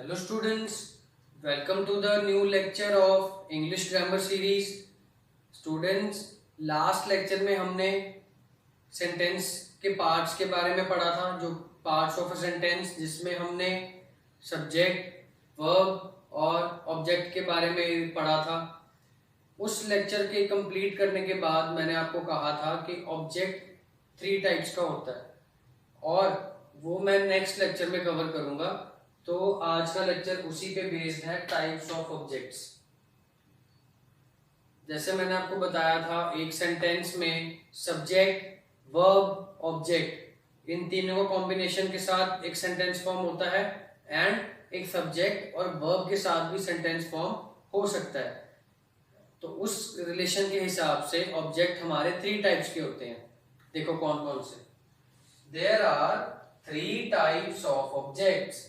Hello students, welcome to the new lecture of English Grammar Series. Students, last lecture में हमने sentence के parts के बारे में पढ़ा था, जो पार्ट्स ऑफ अ सेंटेंस, जिसमें हमने सब्जेक्ट, वर्ब और ऑब्जेक्ट के बारे में पढ़ा था। उस लेक्चर के कंप्लीट करने के बाद मैंने आपको कहा था कि ऑब्जेक्ट 3 टाइप्स का होता है और वो मैं नेक्स्ट लेक्चर में कवर करूंगा। तो आज का लेक्चर उसी पे बेस्ड है, टाइप्स ऑफ ऑब्जेक्ट्स। जैसे मैंने आपको बताया था, एक सेंटेंस में सब्जेक्ट, वर्ब, ऑब्जेक्ट, इन तीनों का कॉम्बिनेशन के साथ एक सेंटेंस फॉर्म होता है एंड एक सब्जेक्ट और वर्ब के साथ भी सेंटेंस फॉर्म हो सकता है। तो उस रिलेशन के हिसाब से ऑब्जेक्ट हमारे 3 टाइप्स के होते हैं। देखो कौन कौन से। There are 3 types of objects.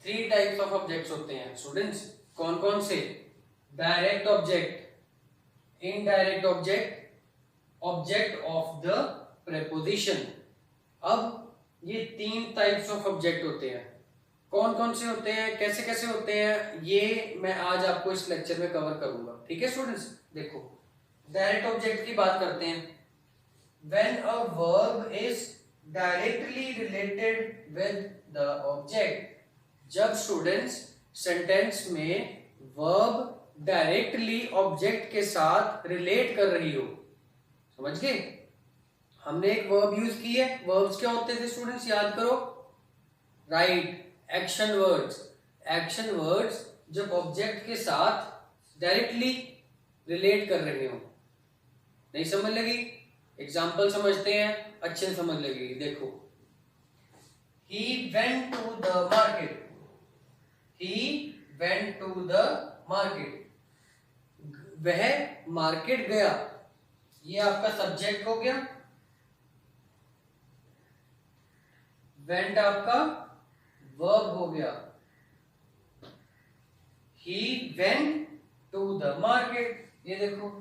3 types of objects होते हैं स्टूडेंट्स। कौन कौन से? Direct object, indirect object, object of the preposition. अब ये 3 टाइप्स ऑफ ऑब्जेक्ट होते हैं। कौन कौन से होते हैं, कैसे कैसे होते हैं, ये मैं आज आपको इस लेक्चर में कवर करूंगा। ठीक है स्टूडेंट्स। देखो, डायरेक्ट ऑब्जेक्ट की बात करते हैं। When a verb is directly related with the object. जब स्टूडेंट्स सेंटेंस में वर्ब डायरेक्टली ऑब्जेक्ट के साथ रिलेट कर रही हो, समझ गए? हमने एक वर्ब यूज की है। वर्ब्स क्या होते थे स्टूडेंट्स, याद करो। Right, action words. Action words जब ऑब्जेक्ट के साथ डायरेक्टली रिलेट कर रहे हो। नहीं समझ लगी? एग्जाम्पल समझते हैं, अच्छे से समझ लगेगी। देखो, he went to the market. He went to the market. वह मार्केट गया। ये आपका सब्जेक्ट हो गया। went आपका वर्ब हो गया। he went to the market, ये देखो,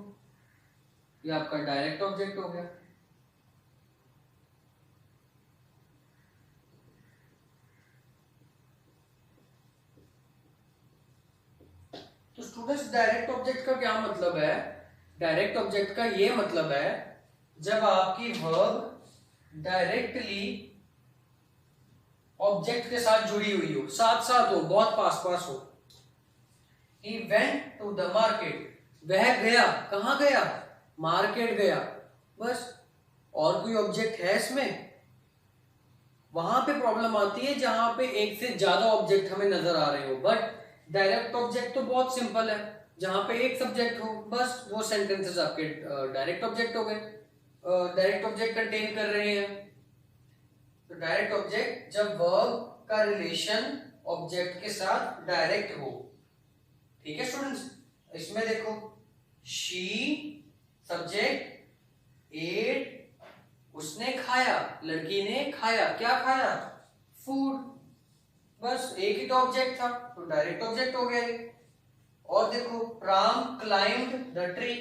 ये आपका डायरेक्ट ऑब्जेक्ट हो गया। तो स्टूडेंट्स, डायरेक्ट ऑब्जेक्ट का क्या मतलब है? डायरेक्ट ऑब्जेक्ट का ये मतलब है जब आपकी वर्ब डायरेक्टली ऑब्जेक्ट के साथ जुड़ी हुई हो, साथ साथ हो, बहुत पास पास हो। He went to the market. वह गया। कहां गया? मार्केट गया। बस। और कोई ऑब्जेक्ट है इसमें? वहां पे प्रॉब्लम आती है जहां पे एक से ज्यादा ऑब्जेक्ट हमें नजर आ रहे हो। बट डायरेक्ट ऑब्जेक्ट तो बहुत सिंपल है, जहां पे एक सब्जेक्ट हो, बस वो सेंटेंसेस आपके डायरेक्ट ऑब्जेक्ट हो गए। डायरेक्ट ऑब्जेक्ट कंटेन कर रहे हैं। तो डायरेक्ट ऑब्जेक्ट जब वर्ब का रिलेशन ऑब्जेक्ट के साथ डायरेक्ट हो। ठीक है स्टूडेंट्स। इसमें देखो, शी सब्जेक्ट, एट उसने खाया, लड़की ने खाया। क्या खाया? फूड। बस एक ही तो ऑब्जेक्ट था, तो डायरेक्ट ऑब्जेक्ट हो गया ये। और देखो, Ram climbed the tree.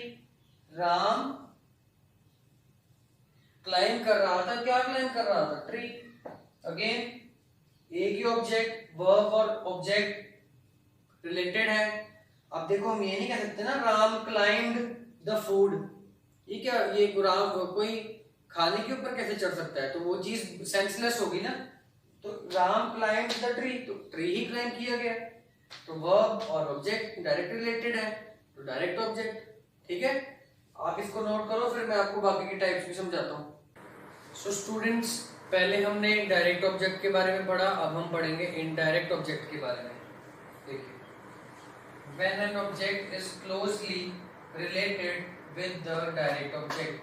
Ram climb कर रहा था। क्या क्लाइंब कर रहा था? ट्री। अगेन एक ही ऑब्जेक्ट, वर्ब और ऑब्जेक्ट रिलेटेड है। अब देखो, हम ये नहीं कह सकते ना राम क्लाइंब्ड द फूड। ये क्या, ये राम कोई खाने के ऊपर कैसे चढ़ सकता है? तो वो चीज सेंसलेस होगी ना। तो राम क्लाइंब द ट्री, तो ट्री ही क्लाइंब किया गया। तो वर्ब और ऑब्जेक्ट डायरेक्ट रिलेटेड है, तो डायरेक्ट ऑब्जेक्ट। ठीक है, आप इसको नोट करो, फिर मैं आपको बाकी के टाइप्स भी समझाता हूँ। सो स्टूडेंट्स, पहले हमने डायरेक्ट ऑब्जेक्ट के बारे में पढ़ा, अब हम पढ़ेंगे इनडायरेक्ट ऑब्जेक्ट के बारे में। देखिए, when an object is closely related with the direct object।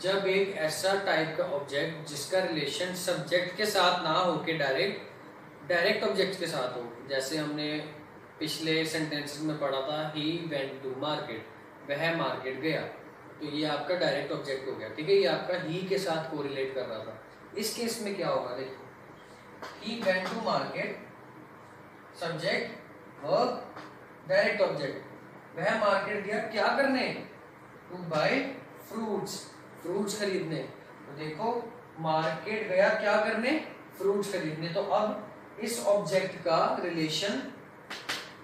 जब एक ऐसा टाइप का ऑब्जेक्ट जिसका रिलेशन सब्जेक्ट के साथ ना हो के डायरेक्ट ऑब्जेक्ट के साथ हो, जैसे हमने पिछले सेंटेंसेस में पढ़ा था, he went to market, वह मार्केट गया। तो ये आपका डायरेक्ट ऑब्जेक्ट हो गया। ठीक है, ये आपका he के साथ कोरिलेट कर रहा था। इस केस में क्या होगा? देखो, he went to market, subject, verb, direct object. वह मार्केट गया क्या करने? टू बाय फ्रूट्स, फ्रूट्स खरीदने। तो देखो, मार्केट गया क्या करने? फ्रूट्स खरीदने। तो अब इस ऑब्जेक्ट का रिलेशन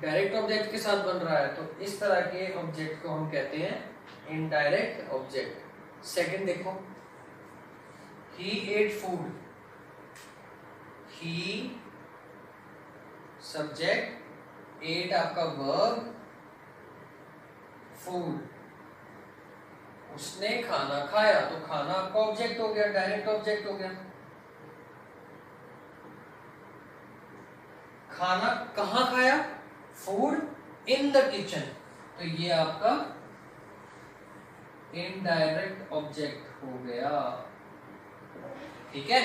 डायरेक्ट ऑब्जेक्ट के साथ बन रहा है, तो इस तरह के ऑब्जेक्ट को हम कहते हैं इनडायरेक्ट ऑब्जेक्ट। सेकंड देखो, ही एट फूड, ही सब्जेक्ट, एट आपका वर्ब, फूड उसने खाना खाया, तो खाना आपका ऑब्जेक्ट हो गया, डायरेक्ट ऑब्जेक्ट हो गया। खाना कहाँ खाया? फूड इन द किचन, तो ये आपका इनडायरेक्ट ऑब्जेक्ट हो गया। ठीक है,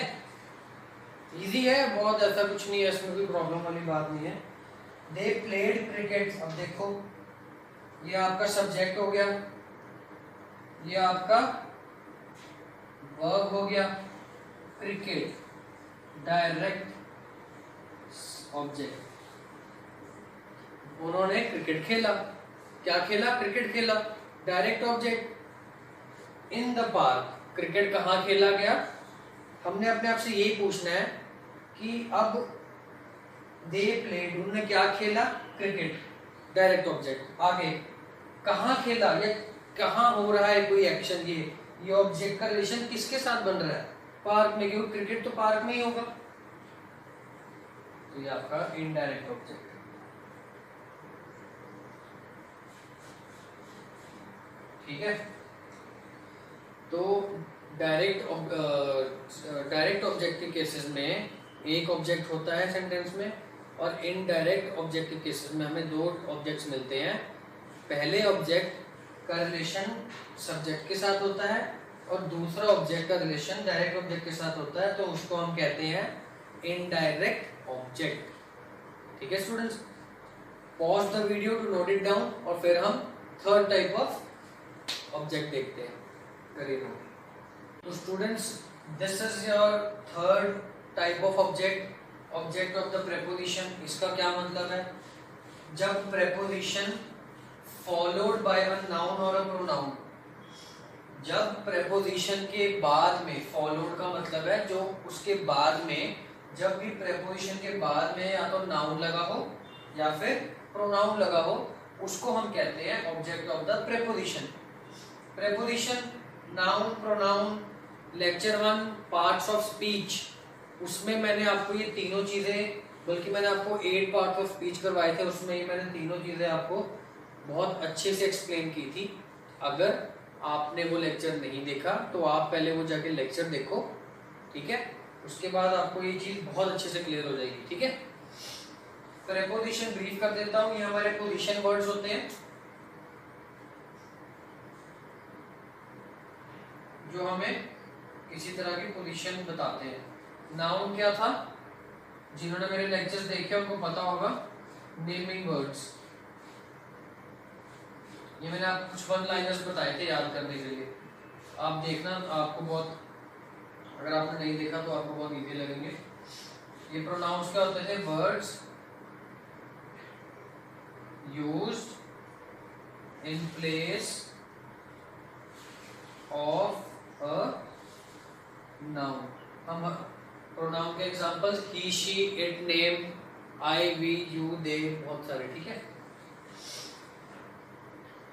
इजी है बहुत, ऐसा कुछ नहीं है इसमें, कोई प्रॉब्लम वाली बात नहीं है। दे प्लेड क्रिकेट, अब देखो ये आपका सब्जेक्ट हो गया, ये आपका वर्ब हो गया, क्रिकेट डायरेक्ट ऑब्जेक्ट। उन्होंने क्रिकेट खेला, क्या खेला? क्रिकेट खेला, direct object. In the park, cricket कहाँ खेला गया? हमने अपने आप से यही पूछना है कि अब दे प्लेड, उन्होंने क्या खेला? Cricket, direct object. आगे कहाँ खेला, ये कहाँ हो रहा है कोई एक्शन, ये ऑब्जेक्ट का रिलेशन किसके साथ बन रहा है? पार्क में, क्योंकि क्रिकेट तो पार्क में ही होगा, तो ये आपका इनडायरेक्ट ऑब्जेक्ट। ठीक है, तो डायरेक्ट ऑब्जेक्ट के केसेस में एक ऑब्जेक्ट होता है सेंटेंस में, और इनडायरेक्ट ऑब्जेक्ट के केसेस में हमें दो ऑब्जेक्ट्स मिलते हैं। पहले ऑब्जेक्ट का रिलेशन सब्जेक्ट के साथ होता है और दूसरा ऑब्जेक्ट का रिलेशन डायरेक्ट ऑब्जेक्ट के साथ होता है, तो उसको हम कहते हैं इनडायरेक्ट ऑब्जेक्ट। ठीक है students, pause the video to note it down और फिर हम थर्ड टाइप ऑफ ऑब्जेक्ट देखते हैं, करिए नोट। तो students, this is your third type of object, object of the preposition. इसका क्या मतलब है? जब preposition followed by a noun और अ प्रोनाउन, जब प्रेपोजिशन के बाद में, फॉलोड का मतलब है जो उसके बाद में, जब भी प्रेपोजिशन के बाद में या तो नाउन लगा हो या फिर प्रोनाउन लगा हो, उसको हम कहते हैं object of the preposition. Preposition, noun, pronoun, lecture 1 parts of speech, उसमें मैंने आपको ये तीनों चीजें, बल्कि मैंने आपको 8 पार्ट्स ऑफ स्पीच करवाए थे, उसमें ये मैंने तीनों चीजें आपको बहुत अच्छे से एक्सप्लेन की थी। अगर आपने वो लेक्चर नहीं देखा तो आप पहले वो जाके लेक्चर देखो, ठीक है, उसके बाद आपको ये चीज बहुत अच्छे से क्लियर हो जाएगी। ठीक है, प्रेपोजिशन ब्रीफ कर देता हूँ। ये हमारे पोजीशन वर्ड्स होते हैं जो हमें किसी तरह की पोजीशन बताते हैं। नाउन क्या था? जिन्होंने मेरे लेक्चर्स देखे उनको पता होगा, नेमिंग वर्ड्स। ये मैंने आपको कुछ वन लाइनर्स बताए थे याद करने के लिए, आप देखना, आपको बहुत, अगर आपने नहीं देखा तो आपको बहुत इजी लगेंगे। ये प्रोनाउंस क्या होते थे? Words used in place of a noun. हम प्रोनाउन के examples he, she, it, name, I, we, you, they, बहुत सारे। ठीक है,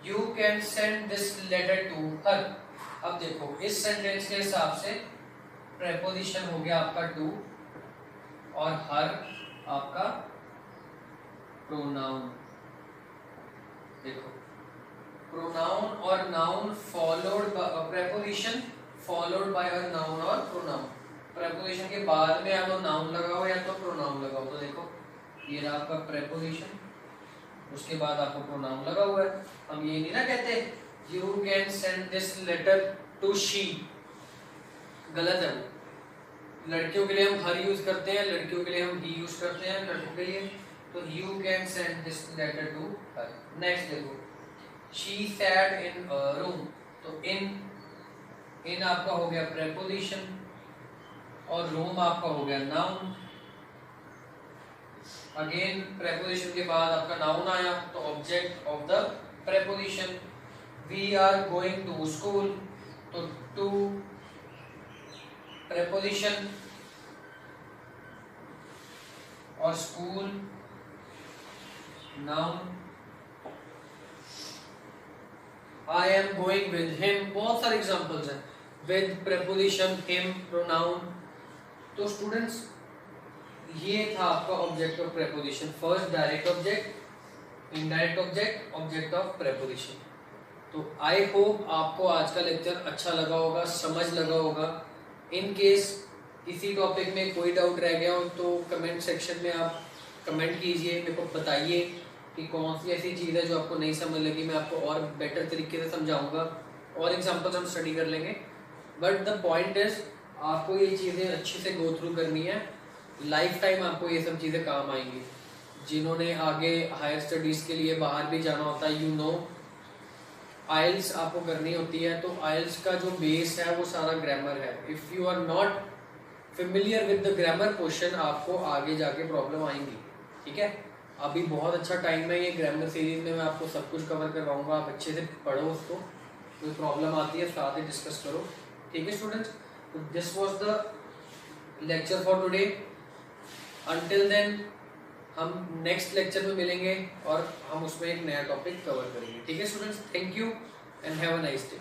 you can send this letter to her. अब देखो इस सेंटेंस के हिसाब से प्रेपोजिशन हो गया आपका टू और हर आपका प्रोनाउन। देखो प्रोनाउन और noun followed, preposition followed by a noun और प्रोनाउन। प्रेपोजिशन के बाद में या तो नाउन लगा हो या तो प्रोनाउन लगा हो। तो देखो ये रहा आपका प्रेपोजिशन, उसके बाद आपको प्रोनाउन लगा हुआ है। हम ये नहीं ना कहते you can send this letter to she, गलत है वो। लड़कियों के लिए हम हर यूज करते हैं, लड़कियों के लिए हम ही यूज करते हैं, लड़कों के लिए तो you can send this letter to her. Next देखो, she sat in a room, तो इन आपका हो गया प्रेपोजिशन और रूम आपका हो गया नाउन। अगेन प्रेपोजिशन के बाद आपका नाउन आया तो object of the preposition. We are going to school, तो टू प्रेपोजिशन और school noun, I am going with him, बहुत सारे एग्जांपल्स हैं। With preposition, him, pronoun. तो स्टूडेंट्स ये था आपका object of preposition. First direct object, indirect object, object of preposition. तो आई होप आपको आज का लेक्चर अच्छा लगा होगा, समझ लगा होगा। इन केस किसी टॉपिक में कोई डाउट रह गया हो तो कमेंट सेक्शन में आप कमेंट कीजिए, मेरे को बताइए कि कौन सी ऐसी चीज़ है जो आपको नहीं समझ लगी, मैं आपको और बेटर तरीके से समझाऊंगा और एग्जांपल्स हम स्टडी कर लेंगे। बट द पॉइंट इज आपको ये चीज़ें अच्छे से गो थ्रू करनी है, लाइफ टाइम आपको ये सब चीज़ें काम आएंगी। जिन्होंने आगे हायर स्टडीज़ के लिए बाहर भी जाना होता है, यू नो आइल्स आपको करनी होती है, तो आइल्स का जो बेस है वो सारा ग्रामर है। If you are not familiar with the grammar portion, आपको आगे जाके प्रॉब्लम आएंगी। ठीक है, अभी बहुत अच्छा टाइम है, ये ग्रामर सीरीज में मैं आपको सब कुछ कवर करवाऊंगा, आप अच्छे से पढ़ो उसको, कोई प्रॉब्लम आती है साथ ही डिस्कस करो। ठीक है स्टूडेंट्स, तो this was the lecture for today. Until then हम नेक्स्ट लेक्चर में मिलेंगे और हम उसमें एक नया टॉपिक कवर करेंगे। ठीक है students, thank you and have a nice day.